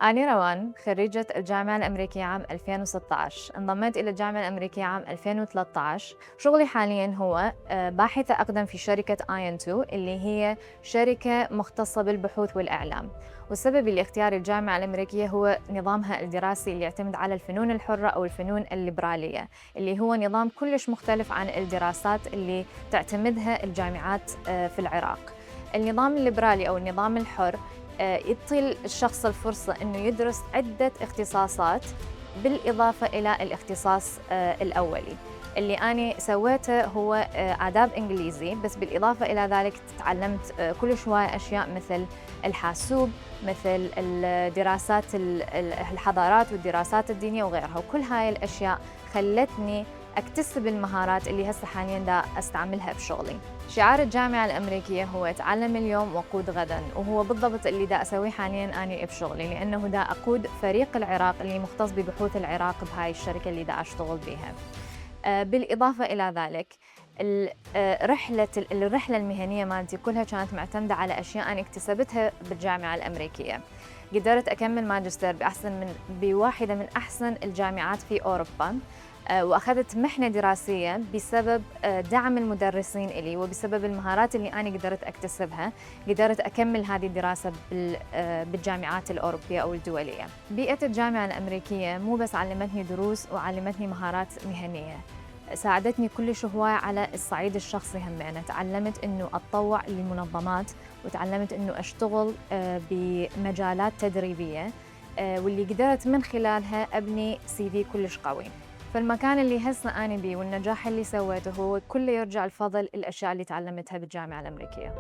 أنا روان خريجة الجامعة الأمريكية عام 2016. انضميت إلى الجامعة الأمريكية عام 2013. شغلي حالياً هو باحثة أقدم في شركة IN2 اللي هي شركة مختصة بالبحوث والإعلام. والسبب لاختيار الجامعة الأمريكية هو نظامها الدراسي اللي يعتمد على الفنون الحرة أو الفنون الليبرالية، اللي هو نظام كلش مختلف عن الدراسات اللي تعتمدها الجامعات في العراق. النظام الليبرالي أو النظام الحر يعطي الشخص الفرصة إنه يدرس عدة اختصاصات بالإضافة إلى الاختصاص الأولي. اللي أنا سويته هو آداب إنجليزي، بس بالإضافة إلى ذلك تعلمت كل شوية أشياء مثل الحاسوب، مثل دراسات الحضارات والدراسات الدينية وغيرها، وكل هاي الأشياء خلتني أكتسب المهارات اللي هسه حالياً دا أستعملها بشغلي. شعار الجامعة الأمريكية هو تعلم اليوم وقود غداً، وهو بالضبط اللي دا أسويه حالياً أنا بشغلي، لأنه دا أقود فريق العراق اللي مختص ببحوث العراق بهاي الشركة اللي دا أشتغل بيها. بالإضافة إلى ذلك الرحلة المهنية مالتي كلها كانت معتمدة على أشياء أنا اكتسبتها بالجامعة الأمريكية. قدرت أكمل ماجستير بواحدة من أحسن الجامعات في أوروبا. وأخذت محنة دراسية بسبب دعم المدرسين إلي وبسبب المهارات اللي أنا قدرت أكتسبها. قدرت أكمل هذه الدراسة بالجامعات الأوروبية أو الدولية. بيئة الجامعة الأمريكية مو بس علمتني دروس وعلمتني مهارات مهنية، ساعدتني كلش هواية على الصعيد الشخصي. هم أنا تعلمت إنه أتطوع لمنظمات، وتعلمت إنه أشتغل بمجالات تدريبية، واللي قدرت من خلالها أبني CV كلش قوي. فالمكان اللي هسه أنا بيه والنجاح اللي سويته هو كله يرجع الفضل الأشياء اللي تعلمتها بالجامعة الأمريكية.